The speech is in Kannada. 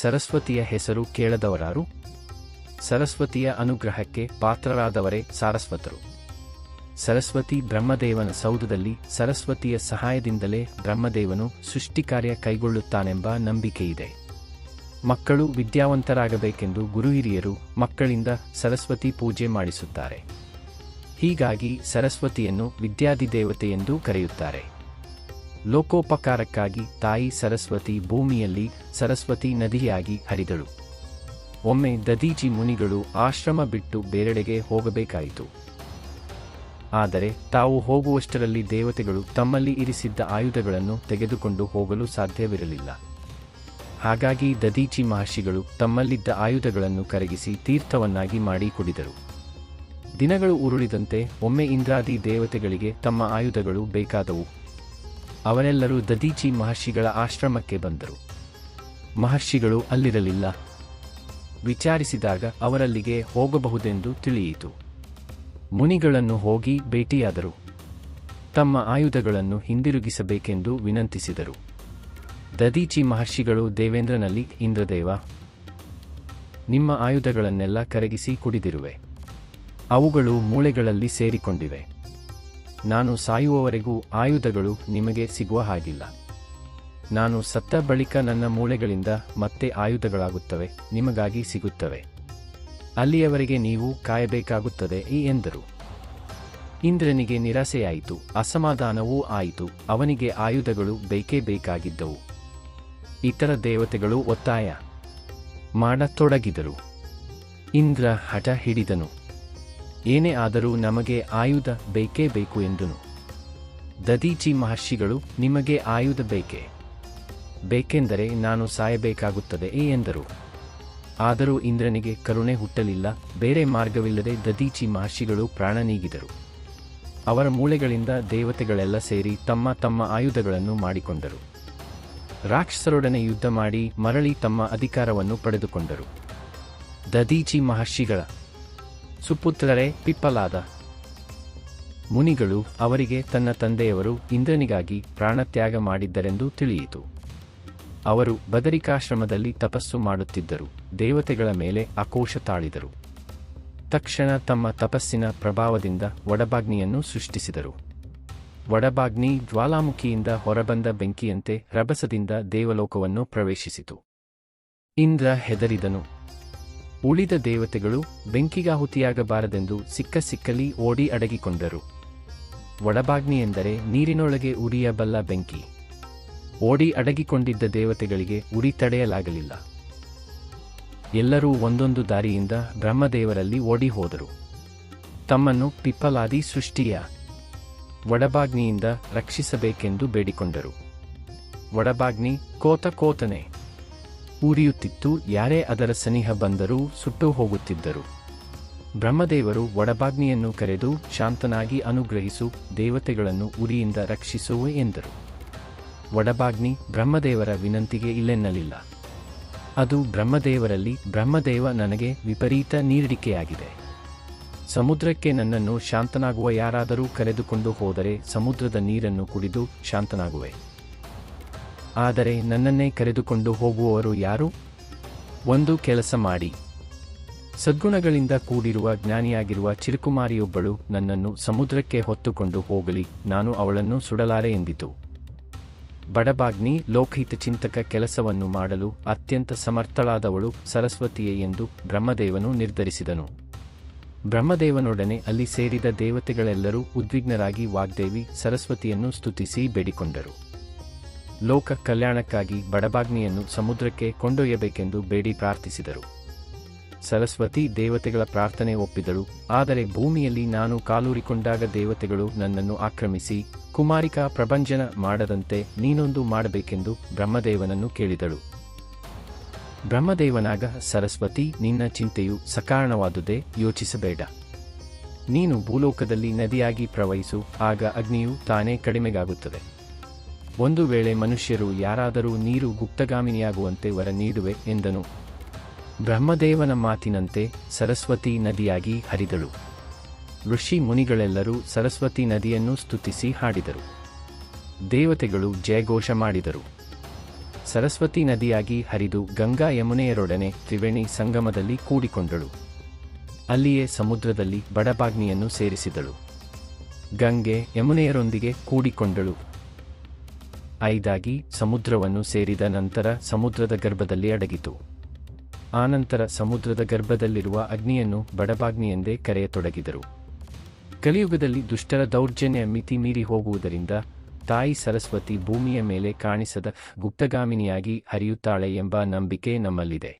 ಸರಸ್ವತಿಯ ಹೆಸರು ಕೇಳದವರಾರು? ಸರಸ್ವತಿಯ ಅನುಗ್ರಹಕ್ಕೆ ಪಾತ್ರರಾದವರೇ ಸಾರಸ್ವತರು. ಸರಸ್ವತಿ ಬ್ರಹ್ಮದೇವನ ಸೌಧದಲ್ಲಿ ಸರಸ್ವತಿಯ ಸಹಾಯದಿಂದಲೇ ಬ್ರಹ್ಮದೇವನು ಸೃಷ್ಟಿಕಾರ್ಯ ಕೈಗೊಳ್ಳುತ್ತಾನೆಂಬ ನಂಬಿಕೆಯಿದೆ. ಮಕ್ಕಳು ವಿದ್ಯಾವಂತರಾಗಬೇಕೆಂದು ಗುರುಹಿರಿಯರು ಮಕ್ಕಳಿಂದ ಸರಸ್ವತಿ ಪೂಜೆ ಮಾಡಿಸುತ್ತಾರೆ. ಹೀಗಾಗಿ ಸರಸ್ವತಿಯನ್ನು ವಿದ್ಯಾಧಿದೇವತೆಯೆಂದೂ ಕರೆಯುತ್ತಾರೆ. ಲೋಕೋಪಕಾರಕ್ಕಾಗಿ ತಾಯಿ ಸರಸ್ವತಿ ಭೂಮಿಯಲ್ಲಿ ಸರಸ್ವತಿ ನದಿಯಾಗಿ ಹರಿದಳು. ಒಮ್ಮೆ ದದೀಚಿ ಮುನಿಗಳು ಆಶ್ರಮ ಬಿಟ್ಟು ಬೇರೆಡೆಗೆ ಹೋಗಬೇಕಾಯಿತು. ಆದರೆ ತಾವು ಹೋಗುವಷ್ಟರಲ್ಲಿ ದೇವತೆಗಳು ತಮ್ಮಲ್ಲಿ ಇರಿಸಿದ್ದ ಆಯುಧಗಳನ್ನು ತೆಗೆದುಕೊಂಡು ಹೋಗಲು ಸಾಧ್ಯವಿರಲಿಲ್ಲ. ಹಾಗಾಗಿ ದದೀಚಿ ಮಹರ್ಷಿಗಳು ತಮ್ಮಲ್ಲಿದ್ದ ಆಯುಧಗಳನ್ನು ಕರಗಿಸಿ ತೀರ್ಥವನ್ನಾಗಿ ಮಾಡಿ ಕುಡಿದರು. ದಿನಗಳು ಉರುಳಿದಂತೆ ಒಮ್ಮೆ ಇಂದ್ರಾದಿ ದೇವತೆಗಳಿಗೆ ತಮ್ಮ ಆಯುಧಗಳು ಬೇಕಾದವು. ಅವರೆಲ್ಲರೂ ದದೀಚಿ ಮಹರ್ಷಿಗಳ ಆಶ್ರಮಕ್ಕೆ ಬಂದರು. ಮಹರ್ಷಿಗಳು ಅಲ್ಲಿರಲಿಲ್ಲ. ವಿಚಾರಿಸಿದಾಗ ಅವರಲ್ಲಿಗೆ ಹೋಗಬಹುದೆಂದು ತಿಳಿಯಿತು. ಮುನಿಗಳನ್ನು ಹೋಗಿ ಭೇಟಿಯಾದರು. ತಮ್ಮ ಆಯುಧಗಳನ್ನು ಹಿಂದಿರುಗಿಸಬೇಕೆಂದು ವಿನಂತಿಸಿದರು. ದದೀಚಿ ಮಹರ್ಷಿಗಳು ದೇವೇಂದ್ರನಲ್ಲಿ, ಇಂದ್ರದೇವ, ನಿಮ್ಮ ಆಯುಧಗಳನ್ನೆಲ್ಲ ಕರಗಿಸಿ ಕುಡಿದಿರುವೆ. ಅವುಗಳು ಮೂಳೆಗಳಲ್ಲಿ ಸೇರಿಕೊಂಡಿವೆ. ನಾನು ಸಾಯುವವರೆಗೂ ಆಯುಧಗಳು ನಿಮಗೆ ಸಿಗುವ ಹಾಗಿಲ್ಲ. ನಾನು ಸತ್ತ ಬಳಿಕ ನನ್ನ ಮೂಳೆಗಳಿಂದ ಮತ್ತೆ ಆಯುಧಗಳಾಗುತ್ತವೆ, ನಿಮಗಾಗಿ ಸಿಗುತ್ತವೆ. ಅಲ್ಲಿಯವರೆಗೆ ನೀವು ಕಾಯಬೇಕಾಗುತ್ತದೆ ಎಂದರು. ಇಂದ್ರನಿಗೆ ನಿರಾಸೆಯಾಯಿತು, ಅಸಮಾಧಾನವೂ ಆಯಿತು. ಅವನಿಗೆ ಆಯುಧಗಳು ಬೇಕೇ ಬೇಕಾಗಿದ್ದವು. ಇತರ ದೇವತೆಗಳು ಒತ್ತಾಯ ಮಾಡತೊಡಗಿದರು. ಇಂದ್ರ ಹಠ ಹಿಡಿದನು. ಏನೇ ಆದರೂ ನಮಗೆ ಆಯುಧ ಬೇಕೇ ಬೇಕು ಎಂದನು. ದದೀಚಿ ಮಹರ್ಷಿಗಳು, ನಿಮಗೆ ಆಯುಧ ಬೇಕೇ? ಬೇಕೆಂದರೆ ನಾನು ಸಾಯಬೇಕಾಗುತ್ತದೆ ಎಂದರು. ಆದರೂ ಇಂದ್ರನಿಗೆ ಕರುಣೆ ಹುಟ್ಟಲಿಲ್ಲ. ಬೇರೆ ಮಾರ್ಗವಿಲ್ಲದೆ ದದೀಚಿ ಮಹರ್ಷಿಗಳು ಪ್ರಾಣ ನೀಗಿದರು. ಅವರ ಮೂಳೆಗಳಿಂದ ದೇವತೆಗಳೆಲ್ಲ ಸೇರಿ ತಮ್ಮ ತಮ್ಮ ಆಯುಧಗಳನ್ನು ಮಾಡಿಕೊಂಡರು. ರಾಕ್ಷಸರೊಡನೆ ಯುದ್ಧ ಮಾಡಿ ಮರಳಿ ತಮ್ಮ ಅಧಿಕಾರವನ್ನು ಪಡೆದುಕೊಂಡರು. ದದೀಚಿ ಮಹರ್ಷಿಗಳ ಸುಪುತ್ರರೇ ಪಿಪ್ಪಲಾದ ಮುನಿಗಳು ಅವರಿಗೆ ತನ್ನ ತಂದೆಯವರು ಇಂದ್ರನಿಗಾಗಿ ಪ್ರಾಣತ್ಯಾಗ ಮಾಡಿದ್ದರೆಂದು ತಿಳಿಯಿತು. ಅವರು ಬದರಿಕಾಶ್ರಮದಲ್ಲಿ ತಪಸ್ಸು ಮಾಡುತ್ತಿದ್ದರು. ದೇವತೆಗಳ ಮೇಲೆ ಆಕ್ರೋಶ ತಾಳಿದರು. ತಕ್ಷಣ ತಮ್ಮ ತಪಸ್ಸಿನ ಪ್ರಭಾವದಿಂದ ವಡಬಾಗ್ನಿಯನ್ನು ಸೃಷ್ಟಿಸಿದರು. ವಡಬಾಗ್ನಿ ಜ್ವಾಲಾಮುಖಿಯಿಂದ ಹೊರಬಂದ ಬೆಂಕಿಯಂತೆ ರಭಸದಿಂದ ದೇವಲೋಕವನ್ನು ಪ್ರವೇಶಿಸಿತು. ಇಂದ್ರ ಹೆದರಿದನು. ಉಳಿದ ದೇವತೆಗಳು ಬೆಂಕಿಗಾಹುತಿಯಾಗಬಾರದೆಂದು ಸಿಕ್ಕಲ್ಲಿ ಓಡಿ ಅಡಗಿಕೊಂಡರು. ವಡಬಾಗ್ನಿ ಎಂದರೆ ನೀರಿನೊಳಗೆ ಉರಿಯಬಲ್ಲ ಬೆಂಕಿ. ಓಡಿ ಅಡಗಿಕೊಂಡಿದ್ದ ದೇವತೆಗಳಿಗೆ ಉರಿ ತಡೆಯಲಾಗಲಿಲ್ಲ. ಎಲ್ಲರೂ ಒಂದೊಂದು ದಾರಿಯಿಂದ ಬ್ರಹ್ಮದೇವರಲ್ಲಿ ಓಡಿ ಹೋದರು. ತಮ್ಮನ್ನು ಪಿಪ್ಪಲಾದಿ ಸೃಷ್ಟಿಯ ವಡಬಾಗ್ನಿಯಿಂದ ರಕ್ಷಿಸಬೇಕೆಂದು ಬೇಡಿಕೊಂಡರು. ವಡಬಾಗ್ನಿ ಕೋತನೆ ಉರಿಯುತ್ತಿತ್ತು. ಯಾರೇ ಅದರ ಸನಿಹ ಬಂದರೂ ಸುಟ್ಟು ಹೋಗುತ್ತಿದ್ದರು. ಬ್ರಹ್ಮದೇವರು ವಡಬಾಗ್ನಿಯನ್ನು ಕರೆದು ಶಾಂತನಾಗಿ ಅನುಗ್ರಹಿಸು, ದೇವತೆಗಳನ್ನು ಉರಿಯಿಂದ ರಕ್ಷಿಸು ಎಂದರು. ವಡಬಾಗ್ನಿ ಬ್ರಹ್ಮದೇವರ ವಿನಂತಿಗೆ ಇಲ್ಲೆನ್ನಲಿಲ್ಲ. ಅದು ಬ್ರಹ್ಮದೇವರಲ್ಲಿ, ಬ್ರಹ್ಮದೇವ, ನನಗೆ ವಿಪರೀತ ನೀರಡಿಕೆಯಾಗಿದೆ. ಸಮುದ್ರಕ್ಕೆ ನನ್ನನ್ನು ಶಾಂತನಾಗುವ ಯಾರಾದರೂ ಕರೆದುಕೊಂಡು ಹೋದರೆ ಸಮುದ್ರದ ನೀರನ್ನು ಕುಡಿದು ಶಾಂತನಾಗುವೆ. ಆದರೆ ನನ್ನನ್ನೇ ಕರೆದುಕೊಂಡು ಹೋಗುವವರು ಯಾರು? ಒಂದು ಕೆಲಸ ಮಾಡಿ. ಸದ್ಗುಣಗಳಿಂದ ಕೂಡಿರುವ ಜ್ಞಾನಿಯಾಗಿರುವ ಚಿರುಕುಮಾರಿಯೊಬ್ಬಳು ನನ್ನನ್ನು ಸಮುದ್ರಕ್ಕೆ ಹೊತ್ತುಕೊಂಡು ಹೋಗಲಿ, ನಾನು ಅವಳನ್ನು ಸುಡಲಾರೆ ಎಂದಿತು. ಬಡಬಾಗ್ನಿ ಲೋಕಹಿತ ಚಿಂತಕ ಕೆಲಸವನ್ನು ಮಾಡಲು ಅತ್ಯಂತ ಸಮರ್ಥಳಾದವಳು ಸರಸ್ವತಿಯೇ ಎಂದು ಬ್ರಹ್ಮದೇವನು ನಿರ್ಧರಿಸಿದನು. ಬ್ರಹ್ಮದೇವನೊಡನೆ ಅಲ್ಲಿ ಸೇರಿದ ದೇವತೆಗಳೆಲ್ಲರೂ ಉದ್ವಿಗ್ನರಾಗಿ ವಾಗ್ದೇವಿ ಸರಸ್ವತಿಯನ್ನು ಸ್ತುತಿಸಿ ಬೇಡಿಕೊಂಡರು. ಲೋಕ ಕಲ್ಯಾಣಕ್ಕಾಗಿ ಬಡಬಾಗ್ನಿಯನ್ನು ಸಮುದ್ರಕ್ಕೆ ಕೊಂಡೊಯ್ಯಬೇಕೆಂದು ಬೇಡಿ ಪ್ರಾರ್ಥಿಸಿದರು. ಸರಸ್ವತಿ ದೇವತೆಗಳ ಪ್ರಾರ್ಥನೆ ಒಪ್ಪಿದಳು. ಆದರೆ ಭೂಮಿಯಲ್ಲಿ ನಾನು ಕಾಲೂರಿಕೊಂಡಾಗ ದೇವತೆಗಳು ನನ್ನನ್ನು ಆಕ್ರಮಿಸಿ ಕುಮಾರಿಕಾ ಪ್ರಭಂಜನ ಮಾಡದಂತೆ ನೀನೊಂದು ಮಾಡಬೇಕೆಂದು ಬ್ರಹ್ಮದೇವನನ್ನು ಕೇಳಿದಳು. ಬ್ರಹ್ಮದೇವನಾಗ, ಸರಸ್ವತಿ, ನಿನ್ನ ಚಿಂತೆಯು ಸಕಾರಣವಾದುದೇ, ಯೋಚಿಸಬೇಡ. ನೀನು ಭೂಲೋಕದಲ್ಲಿ ನದಿಯಾಗಿ ಪ್ರವಹಿಸು, ಆಗ ಅಗ್ನಿಯು ತಾನೇ ಕಡಿಮೆಗಾಗುತ್ತದೆ. ಒಂದು ವೇಳೆ ಮನುಷ್ಯರು ಯಾರಾದರೂ ನೀರು ಗುಪ್ತಗಾಮಿನಿಯಾಗುವಂತೆ ವರ ನೀಡುವೆ ಎಂದನು. ಬ್ರಹ್ಮದೇವನ ಮಾತಿನಂತೆ ಸರಸ್ವತಿ ನದಿಯಾಗಿ ಹರಿದಳು. ಋಷಿ ಮುನಿಗಳೆಲ್ಲರೂ ಸರಸ್ವತಿ ನದಿಯನ್ನು ಸ್ತುತಿಸಿ ಹಾಡಿದರು. ದೇವತೆಗಳು ಜಯಘೋಷ ಮಾಡಿದರು. ಸರಸ್ವತಿ ನದಿಯಾಗಿ ಹರಿದು ಗಂಗಾ ಯಮುನೆಯರೊಡನೆ ತ್ರಿವೇಣಿ ಸಂಗಮದಲ್ಲಿ ಕೂಡಿಕೊಂಡಳು. ಅಲ್ಲಿಯೇ ಸಮುದ್ರದಲ್ಲಿ ಬಡಬಾಗ್ನಿಯನ್ನು ಸೇರಿಸಿದಳು. ಗಂಗೆ ಯಮುನೆಯರೊಂದಿಗೆ ಕೂಡಿಕೊಂಡಳು. 5 ಸಮುದ್ರವನ್ನು ಸೇರಿದ ನಂತರ ಸಮುದ್ರದ ಗರ್ಭದಲ್ಲಿ ಅಡಗಿತು. ಆನಂತರ ಸಮುದ್ರದ ಗರ್ಭದಲ್ಲಿರುವ ಅಗ್ನಿಯನ್ನು ಬಡಬಾಗ್ನಿಯೆಂದೇ ಕರೆಯತೊಡಗಿದರು. ಕಲಿಯುಗದಲ್ಲಿ ದುಷ್ಟರ ದೌರ್ಜನ್ಯ ಮಿತಿ ಮೀರಿ ಹೋಗುವುದರಿಂದ ತಾಯಿ ಸರಸ್ವತಿ ಭೂಮಿಯ ಮೇಲೆ ಕಾಣಿಸದ ಗುಪ್ತಗಾಮಿನಿಯಾಗಿ ಹರಿಯುತ್ತಾಳೆ ಎಂಬ ನಂಬಿಕೆ ನಮ್ಮಲ್ಲಿದೆ.